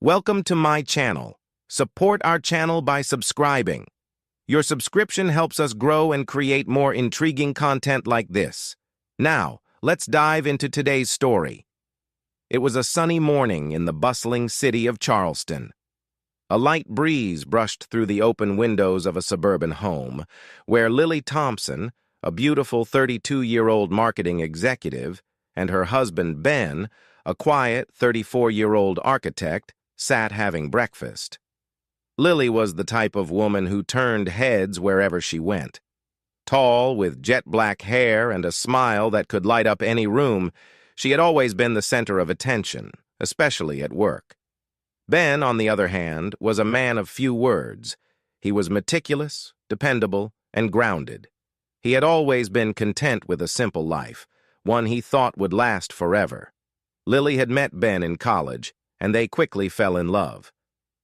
Welcome to my channel. Support our channel by subscribing. Your subscription helps us grow and create more intriguing content like this. Now, let's dive into today's story. It was a sunny morning in the bustling city of Charleston. A light breeze brushed through the open windows of a suburban home, where Lily Thompson, a beautiful 32-year-old marketing executive, and her husband Ben, a quiet 34-year-old architect, sat having breakfast. Lily was the type of woman who turned heads wherever she went. Tall, with jet-black hair and a smile that could light up any room, she had always been the center of attention, especially at work. Ben, on the other hand, was a man of few words. He was meticulous, dependable, and grounded. He had always been content with a simple life, one he thought would last forever. Lily had met Ben in college, and they quickly fell in love.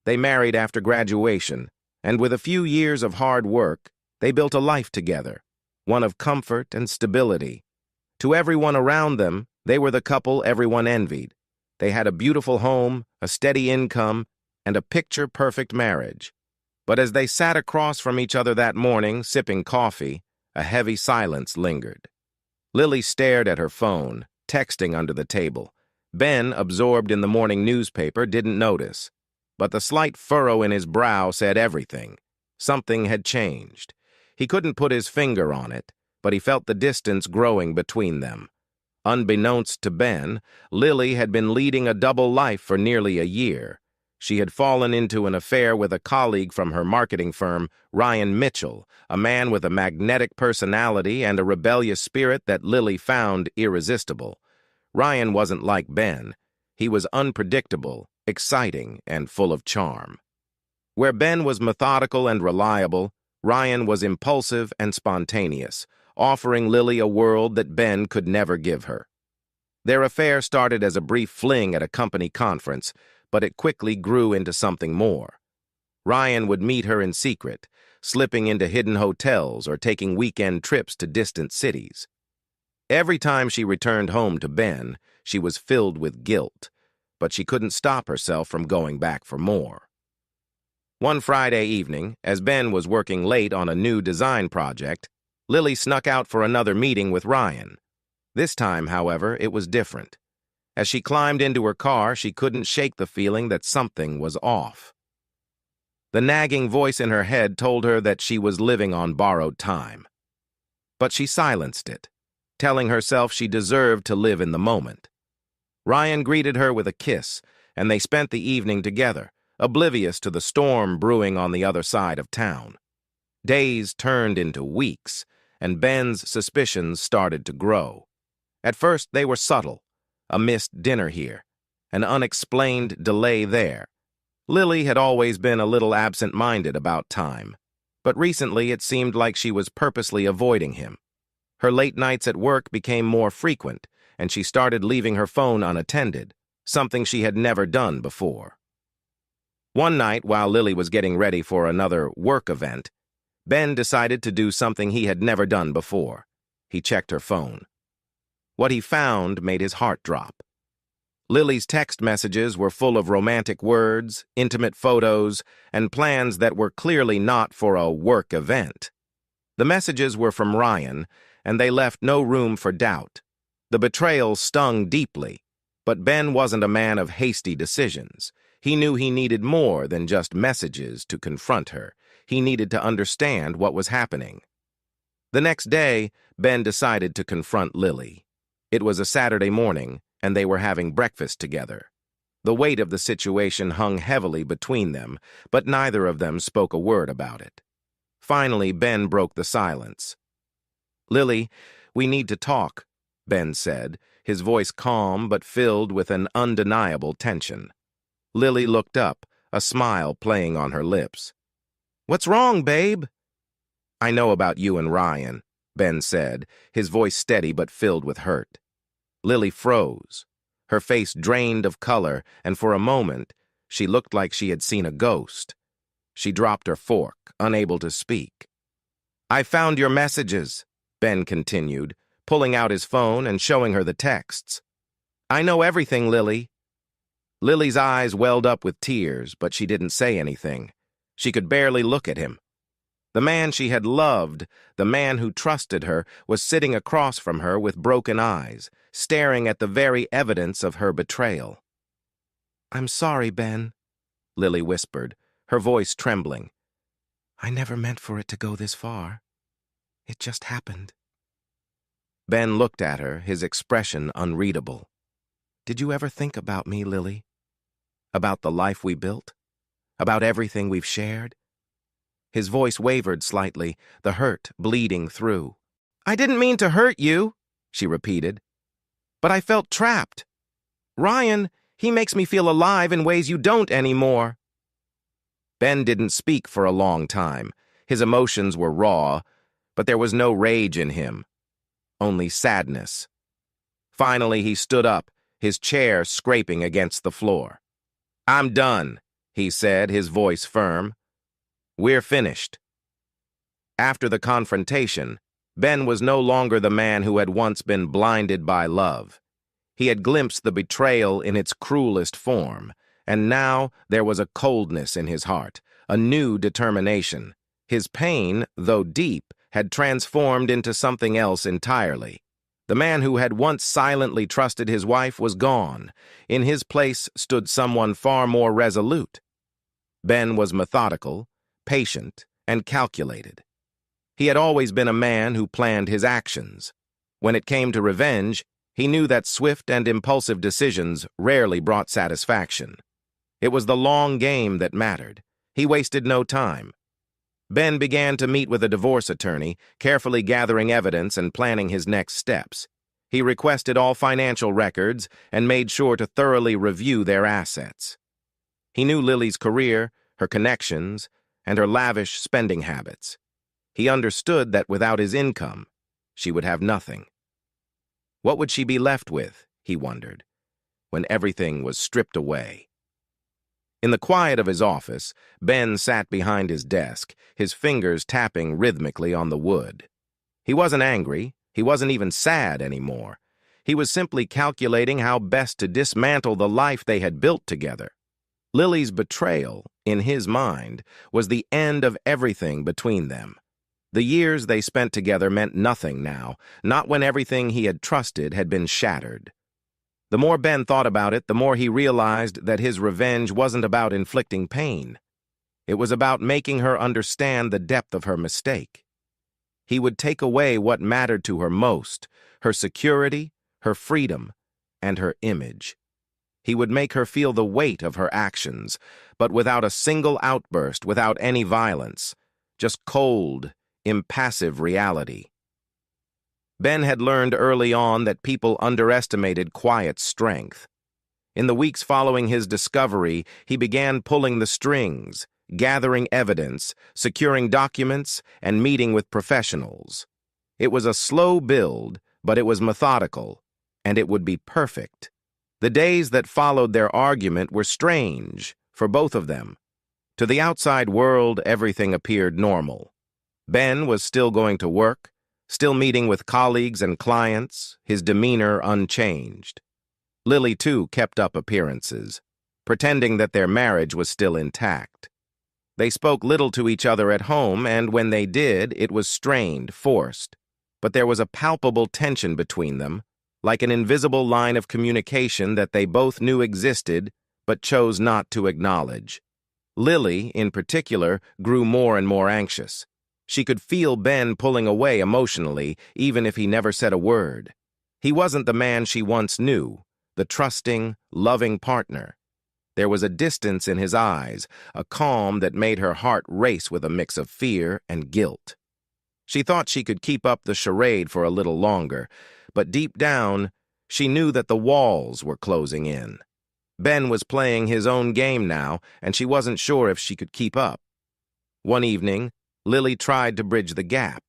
They married after graduation, and with a few years of hard work, they built a life together, one of comfort and stability. To everyone around them, they were the couple everyone envied. They had a beautiful home, a steady income, and a picture-perfect marriage. But as they sat across from each other that morning, sipping coffee, a heavy silence lingered. Lily stared at her phone, texting under the table. Ben, absorbed in the morning newspaper, didn't notice. But the slight furrow in his brow said everything. Something had changed. He couldn't put his finger on it, but he felt the distance growing between them. Unbeknownst to Ben, Lily had been leading a double life for nearly a year. She had fallen into an affair with a colleague from her marketing firm, Ryan Mitchell, a man with a magnetic personality and a rebellious spirit that Lily found irresistible. Ryan wasn't like Ben. He was unpredictable, exciting, and full of charm. Where Ben was methodical and reliable, Ryan was impulsive and spontaneous, offering Lily a world that Ben could never give her. Their affair started as a brief fling at a company conference, but it quickly grew into something more. Ryan would meet her in secret, slipping into hidden hotels or taking weekend trips to distant cities. Every time she returned home to Ben, she was filled with guilt, but she couldn't stop herself from going back for more. One Friday evening, as Ben was working late on a new design project, Lily snuck out for another meeting with Ryan. This time, however, it was different. As she climbed into her car, she couldn't shake the feeling that something was off. The nagging voice in her head told her that she was living on borrowed time. But she silenced it, telling herself she deserved to live in the moment. Ryan greeted her with a kiss, and they spent the evening together, oblivious to the storm brewing on the other side of town. Days turned into weeks, and Ben's suspicions started to grow. At first, they were subtle. A missed dinner here, an unexplained delay there. Lily had always been a little absent-minded about time, but recently it seemed like she was purposely avoiding him. Her late nights at work became more frequent, and she started leaving her phone unattended, something she had never done before. One night, while Lily was getting ready for another work event, Ben decided to do something he had never done before. He checked her phone. What he found made his heart drop. Lily's text messages were full of romantic words, intimate photos, and plans that were clearly not for a work event. The messages were from Ryan, and they left no room for doubt. The betrayal stung deeply, but Ben wasn't a man of hasty decisions. He knew he needed more than just messages to confront her. He needed to understand what was happening. The next day, Ben decided to confront Lily. It was a Saturday morning, and they were having breakfast together. The weight of the situation hung heavily between them, but neither of them spoke a word about it. Finally, Ben broke the silence. "Lily, we need to talk," Ben said, his voice calm but filled with an undeniable tension. Lily looked up, a smile playing on her lips. "What's wrong, babe?" "I know about you and Ryan," Ben said, his voice steady but filled with hurt. Lily froze. Her face drained of color, and for a moment, she looked like she had seen a ghost. She dropped her fork, unable to speak. "I found your messages," Ben continued, pulling out his phone and showing her the texts. "I know everything, Lily." Lily's eyes welled up with tears, but she didn't say anything. She could barely look at him. The man she had loved, the man who trusted her, was sitting across from her with broken eyes, staring at the very evidence of her betrayal. "I'm sorry, Ben," Lily whispered, her voice trembling. "I never meant for it to go this far. It just happened." Ben looked at her, his expression unreadable. "Did you ever think about me, Lily? About the life we built? About everything we've shared?" His voice wavered slightly, the hurt bleeding through. "I didn't mean to hurt you," she repeated. "But I felt trapped. Ryan, he makes me feel alive in ways you don't anymore." Ben didn't speak for a long time. His emotions were raw, but there was no rage in him, only sadness. Finally, he stood up, his chair scraping against the floor. "I'm done," he said, his voice firm. "We're finished." After the confrontation, Ben was no longer the man who had once been blinded by love. He had glimpsed the betrayal in its cruelest form, and now there was a coldness in his heart, a new determination. His pain, though deep, had transformed into something else entirely. The man who had once silently trusted his wife was gone. In his place stood someone far more resolute. Ben was methodical, patient, and calculated. He had always been a man who planned his actions. When it came to revenge, he knew that swift and impulsive decisions rarely brought satisfaction. It was the long game that mattered. He wasted no time. Ben began to meet with a divorce attorney, carefully gathering evidence and planning his next steps. He requested all financial records and made sure to thoroughly review their assets. He knew Lily's career, her connections, and her lavish spending habits. He understood that without his income, she would have nothing. What would she be left with, he wondered, when everything was stripped away? In the quiet of his office, Ben sat behind his desk, his fingers tapping rhythmically on the wood. He wasn't angry, he wasn't even sad anymore. He was simply calculating how best to dismantle the life they had built together. Lily's betrayal, in his mind, was the end of everything between them. The years they spent together meant nothing now, not when everything he had trusted had been shattered. The more Ben thought about it, the more he realized that his revenge wasn't about inflicting pain. It was about making her understand the depth of her mistake. He would take away what mattered to her most, her security, her freedom, and her image. He would make her feel the weight of her actions, but without a single outburst, without any violence, just cold, impassive reality. Ben had learned early on that people underestimated quiet strength. In the weeks following his discovery, he began pulling the strings, gathering evidence, securing documents, and meeting with professionals. It was a slow build, but it was methodical, and it would be perfect. The days that followed their argument were strange for both of them. To the outside world, everything appeared normal. Ben was still going to work, still meeting with colleagues and clients, his demeanor unchanged. Lily, too, kept up appearances, pretending that their marriage was still intact. They spoke little to each other at home, and when they did, it was strained, forced. But there was a palpable tension between them, like an invisible line of communication that they both knew existed, but chose not to acknowledge. Lily, in particular, grew more and more anxious. She could feel Ben pulling away emotionally, even if he never said a word. He wasn't the man she once knew, the trusting, loving partner. There was a distance in his eyes, a calm that made her heart race with a mix of fear and guilt. She thought she could keep up the charade for a little longer, but deep down, she knew that the walls were closing in. Ben was playing his own game now, and she wasn't sure if she could keep up. One evening, Lily tried to bridge the gap.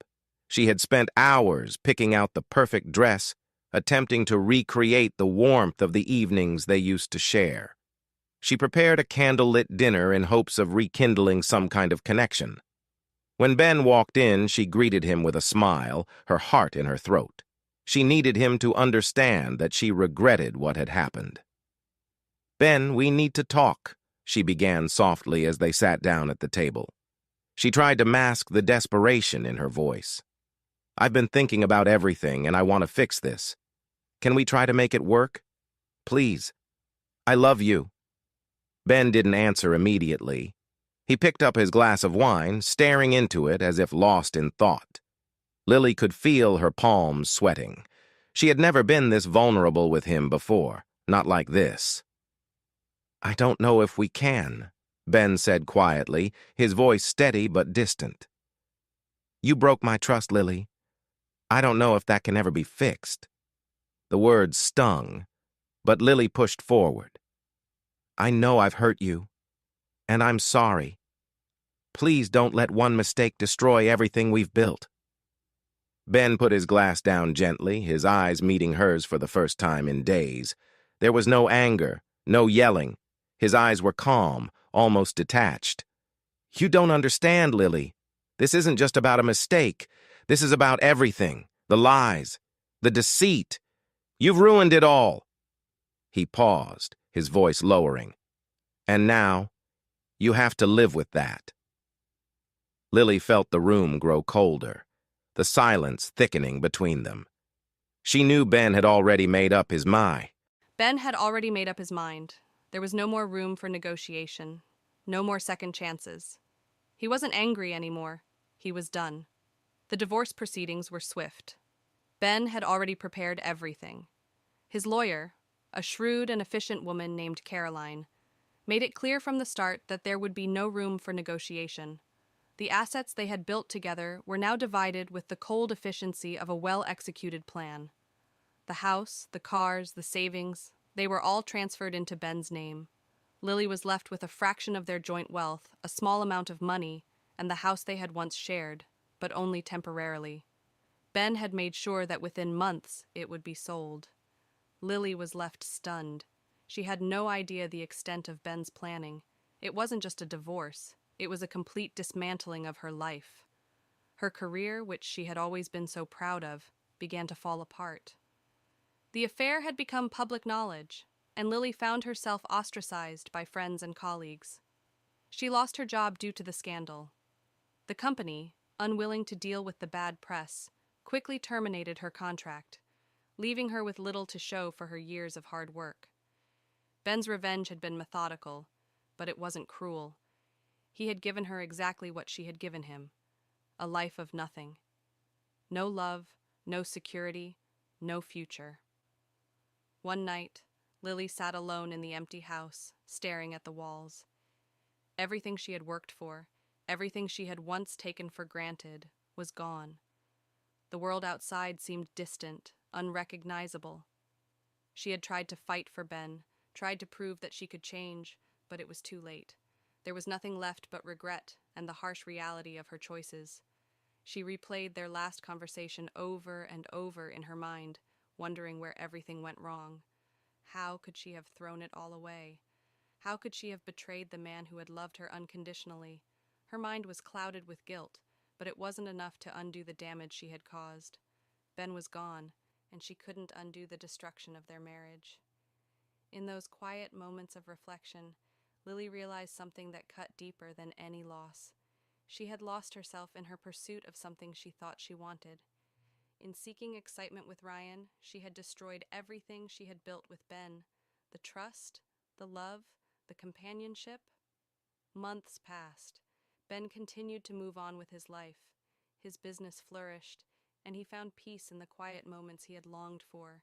She had spent hours picking out the perfect dress, attempting to recreate the warmth of the evenings they used to share. She prepared a candlelit dinner in hopes of rekindling some kind of connection. When Ben walked in, she greeted him with a smile, her heart in her throat. She needed him to understand that she regretted what had happened. Ben, we need to talk, she began softly as they sat down at the table. She tried to mask the desperation in her voice. I've been thinking about everything, and I want to fix this. Can we try to make it work? Please. I love you. Ben didn't answer immediately. He picked up his glass of wine, staring into it as if lost in thought. Lily could feel her palms sweating. She had never been this vulnerable with him before, not like this. I don't know if we can, Ben said quietly, his voice steady but distant. You broke my trust, Lily. I don't know if that can ever be fixed. The words stung, but Lily pushed forward. I know I've hurt you, and I'm sorry. Please don't let one mistake destroy everything we've built. Ben put his glass down gently, his eyes meeting hers for the first time in days. There was no anger, no yelling. His eyes were calm, almost detached. You don't understand, Lily. This isn't just about a mistake. This is about everything. The lies, the deceit. You've ruined it all. He paused, his voice lowering. And now, you have to live with that. Lily felt the room grow colder, the silence thickening between them. She knew Ben had already made up his mind. Ben had already made up his mind. There was no more room for negotiation, no more second chances. He wasn't angry anymore. He was done. The divorce proceedings were swift. Ben had already prepared everything. His lawyer, a shrewd and efficient woman named Caroline, made it clear from the start that there would be no room for negotiation. The assets they had built together were now divided with the cold efficiency of a well-executed plan. The house, the cars, the savings, they were all transferred into Ben's name. Lily was left with a fraction of their joint wealth, a small amount of money, and the house they had once shared, but only temporarily. Ben had made sure that within months it would be sold. Lily was left stunned. She had no idea the extent of Ben's planning. It wasn't just a divorce. It was a complete dismantling of her life. Her career, which she had always been so proud of, began to fall apart. The affair had become public knowledge, and Lily found herself ostracized by friends and colleagues. She lost her job due to the scandal. The company, unwilling to deal with the bad press, quickly terminated her contract, leaving her with little to show for her years of hard work. Ben's revenge had been methodical, but it wasn't cruel. He had given her exactly what she had given him, a life of nothing. No love, no security, no future. One night, Lily sat alone in the empty house, staring at the walls. Everything she had worked for, everything she had once taken for granted, was gone. The world outside seemed distant, unrecognizable. She had tried to fight for Ben, tried to prove that she could change, but it was too late. There was nothing left but regret and the harsh reality of her choices. She replayed their last conversation over and over in her mind, wondering where everything went wrong. How could she have thrown it all away? How could she have betrayed the man who had loved her unconditionally? Her mind was clouded with guilt, but it wasn't enough to undo the damage she had caused. Ben was gone, and she couldn't undo the destruction of their marriage. In those quiet moments of reflection, Lily realized something that cut deeper than any loss. She had lost herself in her pursuit of something she thought she wanted. In seeking excitement with Ryan, she had destroyed everything she had built with Ben. The trust, the love, the companionship. Months passed. Ben continued to move on with his life. His business flourished, and he found peace in the quiet moments he had longed for.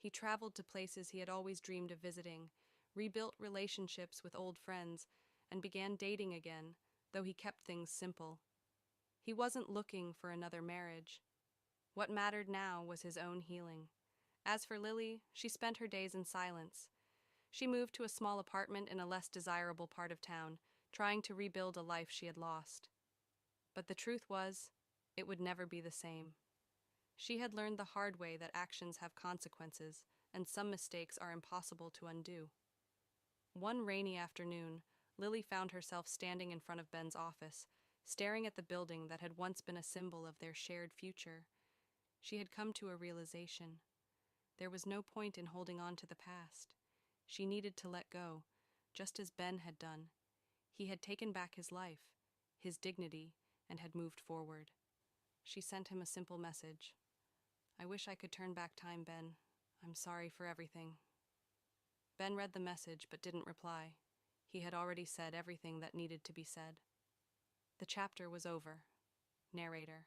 He traveled to places he had always dreamed of visiting, rebuilt relationships with old friends, and began dating again, though he kept things simple. He wasn't looking for another marriage. What mattered now was his own healing. As for Lily, she spent her days in silence. She moved to a small apartment in a less desirable part of town, trying to rebuild a life she had lost. But the truth was, it would never be the same. She had learned the hard way that actions have consequences, and some mistakes are impossible to undo. One rainy afternoon, Lily found herself standing in front of Ben's office, staring at the building that had once been a symbol of their shared future. She had come to a realization. There was no point in holding on to the past. She needed to let go, just as Ben had done. He had taken back his life, his dignity, and had moved forward. She sent him a simple message. "I wish I could turn back time, Ben. I'm sorry for everything." Ben read the message but didn't reply. He had already said everything that needed to be said. The chapter was over. Narrator.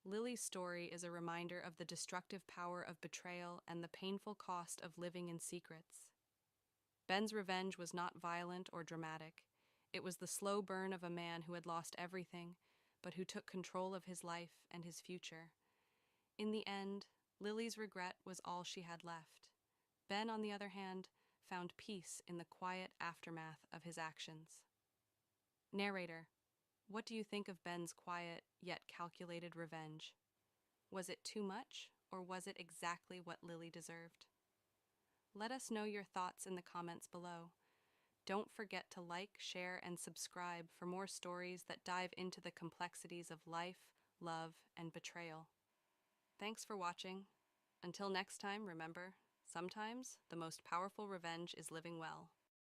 Lily's story is a reminder of the destructive power of betrayal and the painful cost of living in secrets. Ben's revenge was not violent or dramatic. It was the slow burn of a man who had lost everything, but who took control of his life and his future. In the end, Lily's regret was all she had left. Ben, on the other hand, found peace in the quiet aftermath of his actions. Narrator, what do you think of Ben's quiet yet calculated revenge? Was it too much, or was it exactly what Lily deserved? Let us know your thoughts in the comments below. Don't forget to like, share, and subscribe for more stories that dive into the complexities of life, love, and betrayal. Thanks for watching. Until next time, remember, sometimes the most powerful revenge is living well.